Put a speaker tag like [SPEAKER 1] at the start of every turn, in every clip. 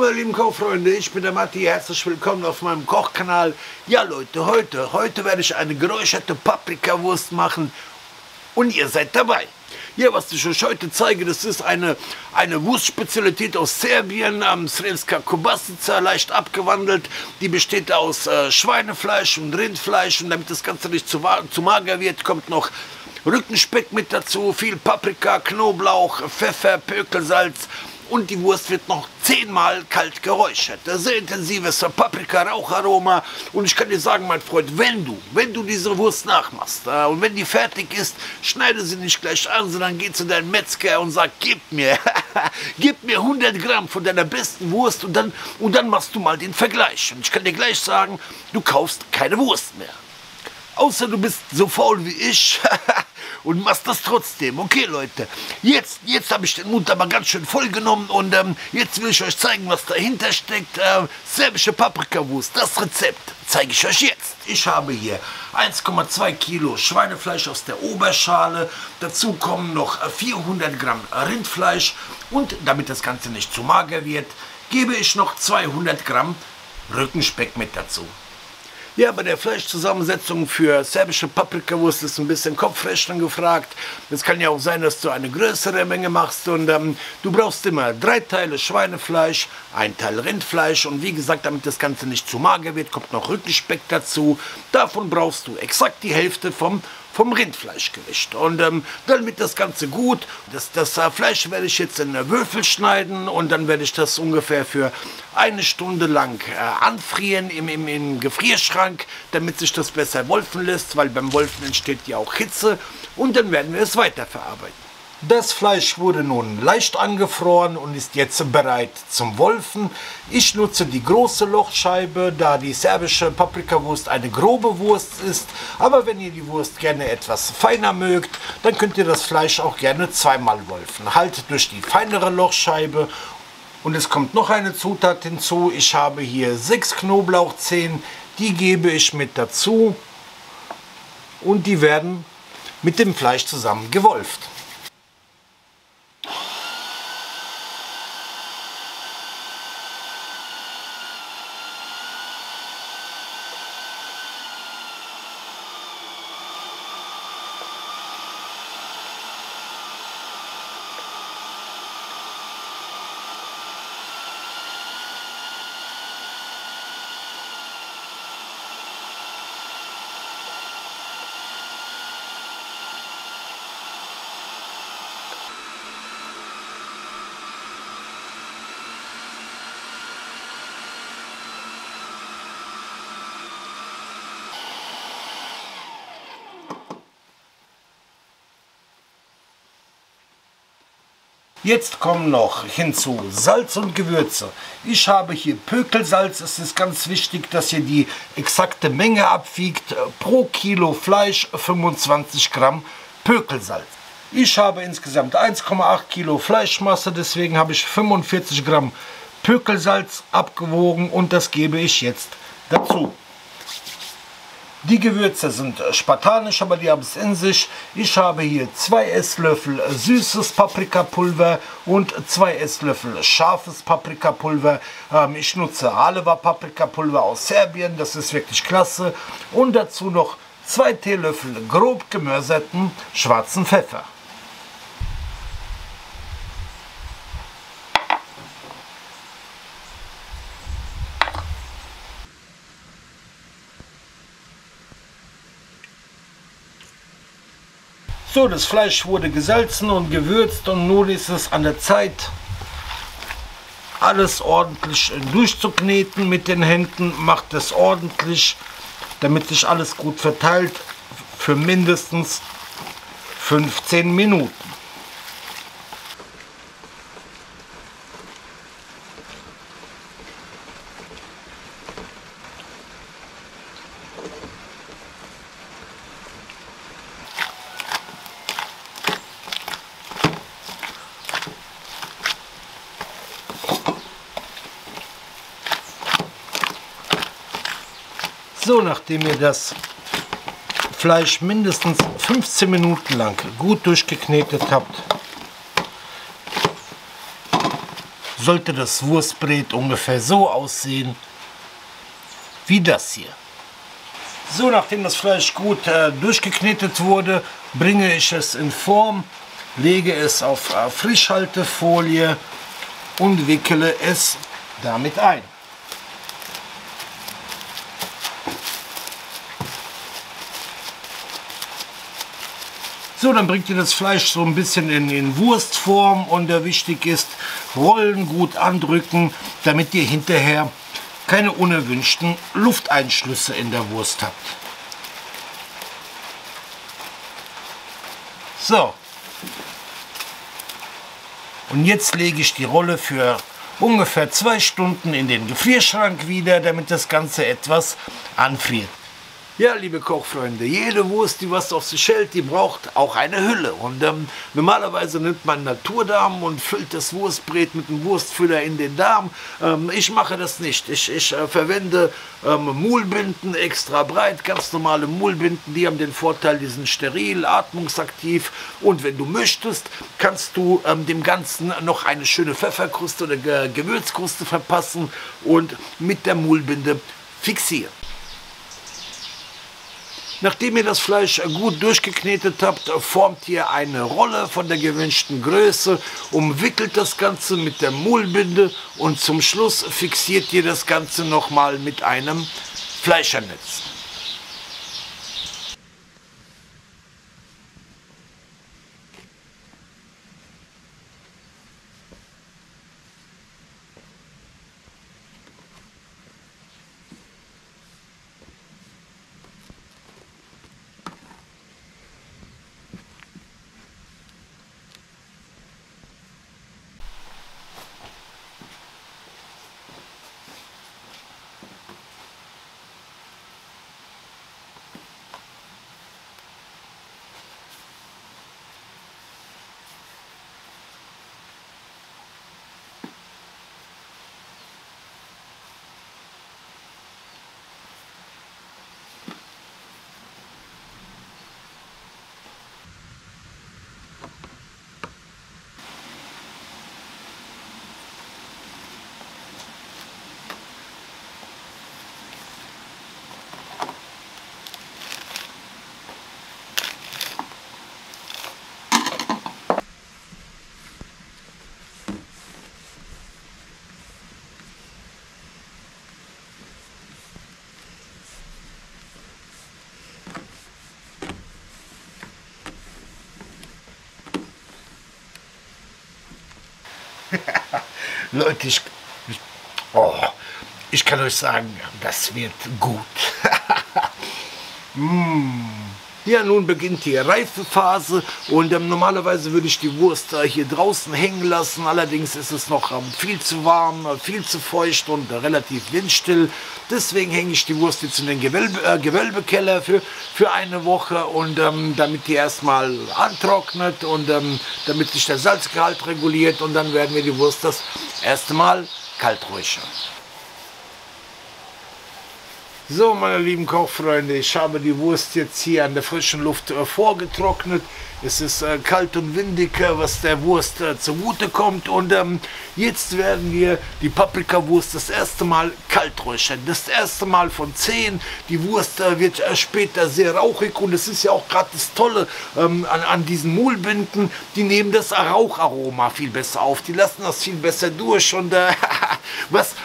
[SPEAKER 1] meine lieben Kochfreunde, ich bin der Matti, herzlich willkommen auf meinem Kochkanal. Ja Leute, heute werde ich eine geräucherte Paprikawurst machen und ihr seid dabei. Ja, was ich euch heute zeige, das ist eine Wurstspezialität aus Serbien, Sremska Kobasica, leicht abgewandelt. Die besteht aus Schweinefleisch und Rindfleisch, und damit das Ganze nicht zu mager wird, kommt noch Rückenspeck mit dazu, viel Paprika, Knoblauch, Pfeffer, Pökelsalz. Und die Wurst wird noch 10-mal kalt geräuchert. Sehr intensives Paprika-Raucharoma. Und ich kann dir sagen, mein Freund, wenn du diese Wurst nachmachst und wenn die fertig ist, schneide sie nicht gleich an, sondern geh zu deinem Metzger und sag, gib mir 100 Gramm von deiner besten Wurst, und dann machst du mal den Vergleich. Und ich kann dir gleich sagen, du kaufst keine Wurst mehr. Außer du bist so faul wie ich und machst das trotzdem. Okay, Leute, jetzt habe ich den Mund aber ganz schön voll genommen, und jetzt will ich euch zeigen, was dahinter steckt. Serbische Paprikawurst, das Rezept zeige ich euch jetzt. Ich habe hier 1,2 Kilo Schweinefleisch aus der Oberschale. Dazu kommen noch 400 Gramm Rindfleisch, und damit das Ganze nicht zu mager wird, gebe ich noch 200 Gramm Rückenspeck mit dazu. Ja, bei der Fleischzusammensetzung für serbische Paprikawurst ist ein bisschen Kopfrechnen gefragt. Es kann ja auch sein, dass du eine größere Menge machst, und du brauchst immer 3 Teile Schweinefleisch, 1 Teil Rindfleisch, und wie gesagt, damit das Ganze nicht zu mager wird, kommt noch Rückenspeck dazu. Davon brauchst du exakt die Hälfte vom Rindfleischgericht. Und dann wird das Ganze gut. Das Fleisch werde ich jetzt in Würfel schneiden, und dann werde ich das ungefähr für 1 Stunde lang anfrieren im Gefrierschrank, damit sich das besser wolfen lässt, weil beim Wolfen entsteht ja auch Hitze, und dann werden wir es weiterverarbeiten. Das Fleisch wurde nun leicht angefroren und ist jetzt bereit zum Wolfen. Ich nutze die große Lochscheibe, da die serbische Paprikawurst eine grobe Wurst ist. Aber wenn ihr die Wurst gerne etwas feiner mögt, dann könnt ihr das Fleisch auch gerne zweimal wolfen. Halt durch die feinere Lochscheibe. Und es kommt noch eine Zutat hinzu. Ich habe hier 6 Knoblauchzehen, die gebe ich mit dazu. Und die werden mit dem Fleisch zusammen gewolft. Jetzt kommen noch hinzu Salz und Gewürze. Ich habe hier Pökelsalz. Es ist ganz wichtig, dass ihr die exakte Menge abwiegt. Pro Kilo Fleisch 25 Gramm Pökelsalz. Ich habe insgesamt 1,8 Kilo Fleischmasse, deswegen habe ich 45 Gramm Pökelsalz abgewogen, und das gebe ich jetzt dazu. Die Gewürze sind spartanisch, aber die haben es in sich. Ich habe hier 2 Esslöffel süßes Paprikapulver und 2 Esslöffel scharfes Paprikapulver. Ich nutze Aleva Paprikapulver aus Serbien, das ist wirklich klasse. Und dazu noch 2 Teelöffel grob gemörserten schwarzen Pfeffer. So, das Fleisch wurde gesalzen und gewürzt, und nun ist es an der Zeit, alles ordentlich durchzukneten mit den Händen. Macht es ordentlich, damit sich alles gut verteilt, für mindestens 15 Minuten. So, nachdem ihr das Fleisch mindestens 15 Minuten lang gut durchgeknetet habt, sollte das Wurstbrät ungefähr so aussehen wie das hier. So, nachdem das Fleisch gut durchgeknetet wurde, bringe ich es in Form, lege es auf Frischhaltefolie und wickele es damit ein. So, dann bringt ihr das Fleisch so ein bisschen in Wurstform und wichtig ist, Rollen gut andrücken, damit ihr hinterher keine unerwünschten Lufteinschlüsse in der Wurst habt. So. Und jetzt lege ich die Rolle für ungefähr 2 Stunden in den Gefrierschrank wieder, damit das Ganze etwas anfriert. Ja, liebe Kochfreunde, jede Wurst, die was auf sich hält, die braucht auch eine Hülle. Und normalerweise nimmt man Naturdarm und füllt das Wurstbrät mit dem Wurstfüller in den Darm. Ich mache das nicht. Ich verwende Muhlbinden extra breit, ganz normale Muhlbinden. Die haben den Vorteil, die sind steril, atmungsaktiv. Und wenn du möchtest, kannst du dem Ganzen noch eine schöne Pfefferkruste oder Gewürzkruste verpassen und mit der Muhlbinde fixieren. Nachdem ihr das Fleisch gut durchgeknetet habt, formt ihr eine Rolle von der gewünschten Größe, umwickelt das Ganze mit der Muhlbinde und zum Schluss fixiert ihr das Ganze nochmal mit einem Fleischernetz. Leute, ich kann euch sagen, das wird gut. Ja, nun beginnt die Reifephase und normalerweise würde ich die Wurst hier draußen hängen lassen. Allerdings ist es noch viel zu warm, viel zu feucht und relativ windstill. Deswegen hänge ich die Wurst jetzt in den Gewölbekeller für eine Woche und damit die erstmal antrocknet und damit sich der Salzgehalt reguliert und dann werden wir die Wurst das erste Mal kalt räuchern. So, meine lieben Kochfreunde, ich habe die Wurst jetzt hier an der frischen Luft vorgetrocknet. Es ist kalt und windig, was der Wurst zugute kommt. Und jetzt werden wir die Paprikawurst das erste Mal kalt räuchern. Das erste Mal von 10. Die Wurst wird später sehr rauchig. Und es ist ja auch gerade das Tolle an diesen Muhlbinden. Die nehmen das Raucharoma viel besser auf. Die lassen das viel besser durch. Und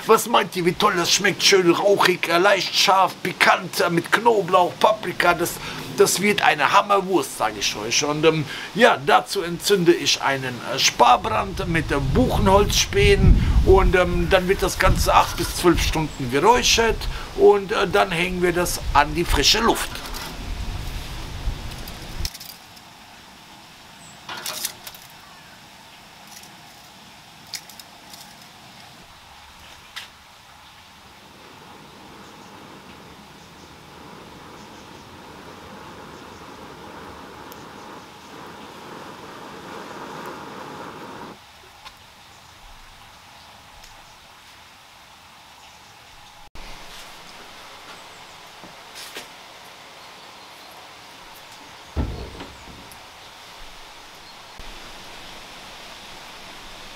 [SPEAKER 1] was meint ihr, wie toll das schmeckt? Schön rauchig, leicht scharf, pikant, mit Knoblauch, Paprika. Das wird eine Hammerwurst, sage ich euch. Und ja, dazu entzünde ich einen Sparbrand mit Buchenholzspänen und dann wird das Ganze 8 bis 12 Stunden geräuchert und dann hängen wir das an die frische Luft.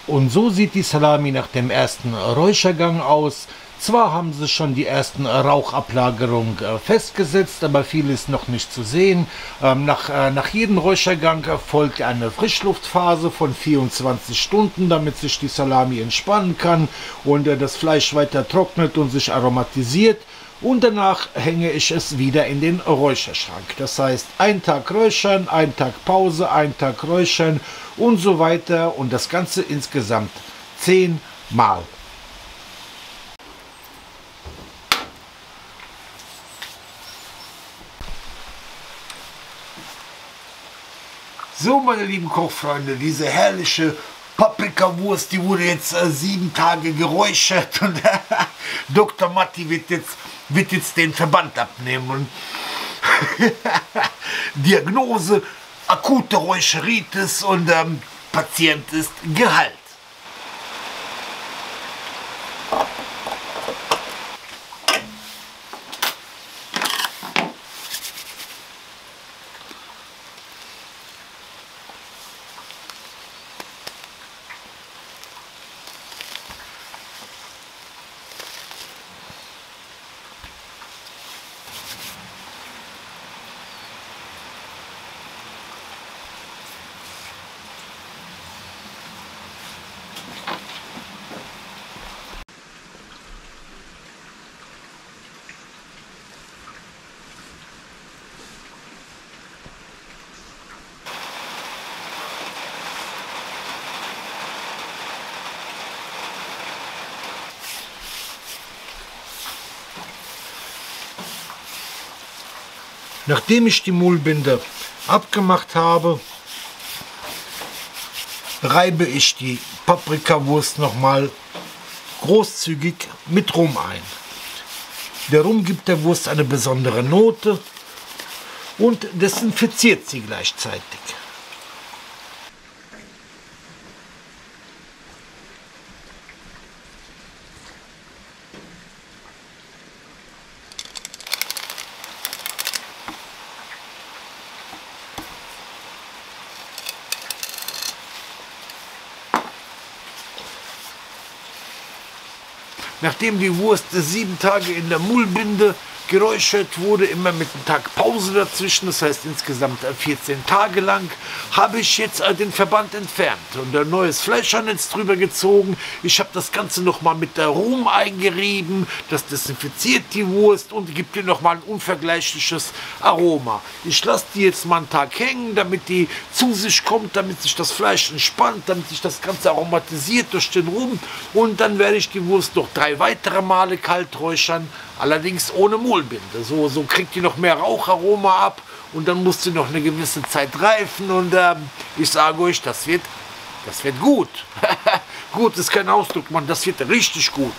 [SPEAKER 1] Und so sieht die Salami nach dem ersten Räuchergang aus. Zwar haben sie schon die ersten Rauchablagerungen festgesetzt, aber viel ist noch nicht zu sehen. Nach jedem Räuchergang folgt eine Frischluftphase von 24 Stunden, damit sich die Salami entspannen kann und das Fleisch weiter trocknet und sich aromatisiert. Und danach hänge ich es wieder in den Räucherschrank. Das heißt, ein Tag räuchern, ein Tag Pause, ein Tag räuchern und so weiter. Und das Ganze insgesamt 10 Mal. So, meine lieben Kochfreunde, diese herrliche Paprikawurst, die wurde jetzt 7 Tage geräuchert und Dr. Matti wird jetzt den Verband abnehmen. Und Diagnose, akute Räucheritis und Patient ist geheilt. Nachdem ich die Mullbinde abgemacht habe, reibe ich die Paprikawurst nochmal großzügig mit Rum ein. Der Rum gibt der Wurst eine besondere Note und desinfiziert sie gleichzeitig. Nachdem die Wurst 7 Tage in der Mullbinde geräuchert wurde, immer mit einem Tag Pause dazwischen, das heißt insgesamt 14 Tage lang, habe ich jetzt den Verband entfernt und ein neues Fleischernetz drüber gezogen. Ich habe das Ganze nochmal mit der Rum eingerieben, das desinfiziert die Wurst und gibt ihr nochmal ein unvergleichliches Aroma. Ich lasse die jetzt mal einen Tag hängen, damit die zu sich kommt, damit sich das Fleisch entspannt, damit sich das Ganze aromatisiert durch den Rum und dann werde ich die Wurst noch 3 weitere Male kalt räuchern, allerdings ohne Mullbinde. So kriegt die noch mehr Raucharoma ab und dann muss sie noch eine gewisse Zeit reifen und ich sage euch, das wird gut. Gut ist kein Ausdruck, Mann, das wird richtig gut.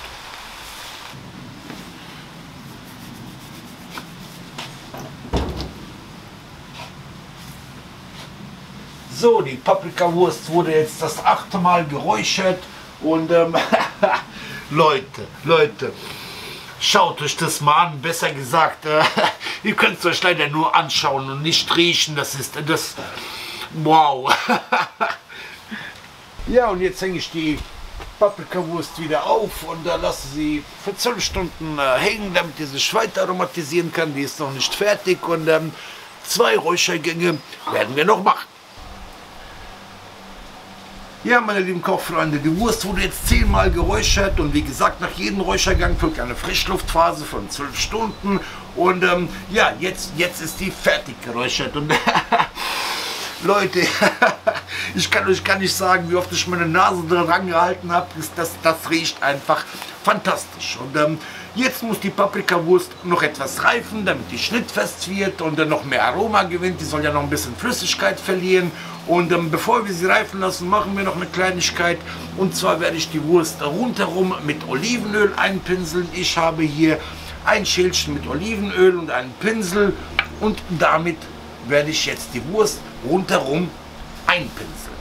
[SPEAKER 1] So, die Paprikawurst wurde jetzt das 8. Mal geräuchert und Leute, schaut euch das mal an, besser gesagt, ihr könnt es euch leider nur anschauen und nicht riechen, wow. Ja, und jetzt hänge ich die Paprikawurst wieder auf und lasse sie für 12 Stunden hängen, damit die sich weiter aromatisieren kann, die ist noch nicht fertig und 2 Räuchergänge werden wir noch machen. Ja, meine lieben Kochfreunde, die Wurst wurde jetzt 10 Mal geräuchert und wie gesagt, nach jedem Räuchergang folgt eine Frischluftphase von 12 Stunden und ja, jetzt ist die fertig geräuchert und Leute, ich kann euch gar nicht sagen, wie oft ich meine Nase dran gehalten habe, das riecht einfach fantastisch und jetzt muss die Paprikawurst noch etwas reifen, damit die schnittfest wird und noch mehr Aroma gewinnt. Die soll ja noch ein bisschen Flüssigkeit verlieren. Und bevor wir sie reifen lassen, machen wir noch eine Kleinigkeit. Und zwar werde ich die Wurst rundherum mit Olivenöl einpinseln. Ich habe hier ein Schälchen mit Olivenöl und einen Pinsel. Und damit werde ich jetzt die Wurst rundherum einpinseln.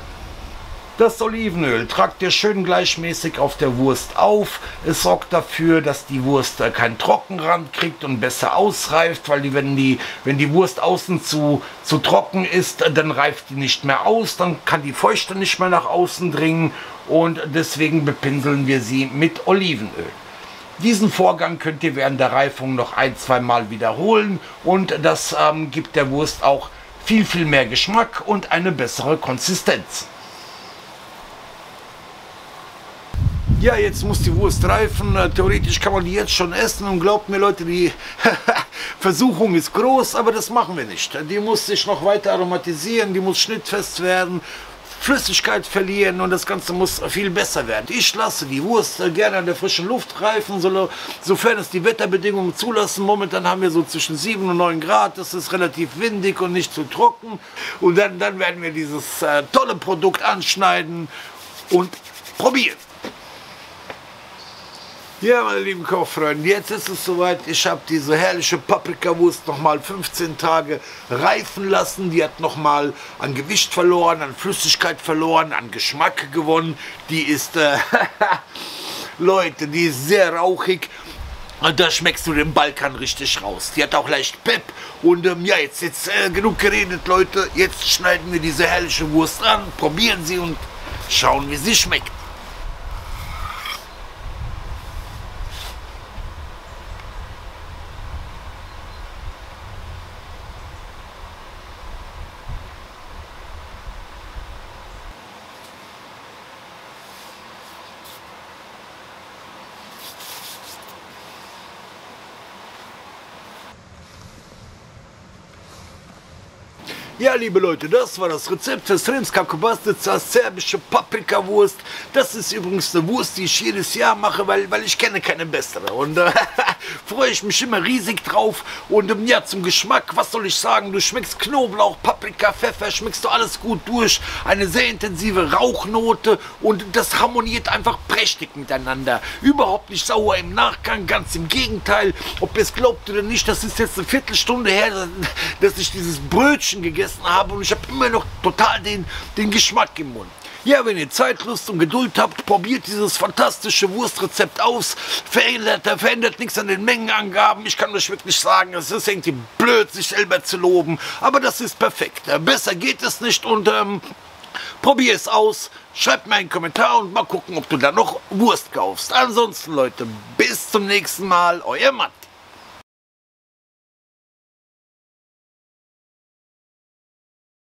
[SPEAKER 1] Das Olivenöl tragt ihr schön gleichmäßig auf der Wurst auf. Es sorgt dafür, dass die Wurst keinen Trockenrand kriegt und besser ausreift, weil wenn die Wurst außen zu trocken ist, dann reift die nicht mehr aus, dann kann die Feuchte nicht mehr nach außen dringen und deswegen bepinseln wir sie mit Olivenöl. Diesen Vorgang könnt ihr während der Reifung noch ein-, zweimal wiederholen und das gibt der Wurst auch viel mehr Geschmack und eine bessere Konsistenz. Ja, jetzt muss die Wurst reifen. Theoretisch kann man die jetzt schon essen und glaubt mir Leute, die Versuchung ist groß, aber das machen wir nicht. Die muss sich noch weiter aromatisieren, die muss schnittfest werden, Flüssigkeit verlieren und das Ganze muss viel besser werden. Ich lasse die Wurst gerne an der frischen Luft reifen, sofern es die Wetterbedingungen zulassen. Momentan haben wir so zwischen 7 und 9 Grad, das ist relativ windig und nicht zu trocken. Und dann werden wir dieses tolle Produkt anschneiden und probieren. Ja, meine lieben Kochfreunde, jetzt ist es soweit. Ich habe diese herrliche Paprikawurst nochmal 15 Tage reifen lassen. Die hat nochmal an Gewicht verloren, an Flüssigkeit verloren, an Geschmack gewonnen. Die ist, Leute, die ist sehr rauchig. Und da schmeckst du den Balkan richtig raus. Die hat auch leicht Pep. Und ja, jetzt genug geredet, Leute. Jetzt schneiden wir diese herrliche Wurst an, probieren sie und schauen, wie sie schmeckt. Ja, liebe Leute, das war das Rezept für Srpska kobasica, serbische Paprikawurst. Das ist übrigens eine Wurst, die ich jedes Jahr mache, weil ich kenne keine bessere. Und freue ich mich immer riesig drauf. Und ja, zum Geschmack, was soll ich sagen? Du schmeckst Knoblauch, Paprika, Pfeffer, schmeckst du alles gut durch. Eine sehr intensive Rauchnote und das harmoniert einfach prächtig miteinander. Überhaupt nicht sauer im Nachgang, ganz im Gegenteil. Ob ihr es glaubt oder nicht, das ist jetzt eine Viertelstunde her, dass ich dieses Brötchen gegessen habe und ich habe immer noch total den Geschmack im Mund. Ja, wenn ihr Zeit, Lust und Geduld habt, probiert dieses fantastische Wurstrezept aus. Verändert nichts an den Mengenangaben. Ich kann euch wirklich sagen, es ist irgendwie blöd, sich selber zu loben, aber das ist perfekt. Besser geht es nicht und probier es aus. Schreibt mir einen Kommentar und mal gucken, ob du da noch Wurst kaufst. Ansonsten, Leute, bis zum nächsten Mal. Euer Matti.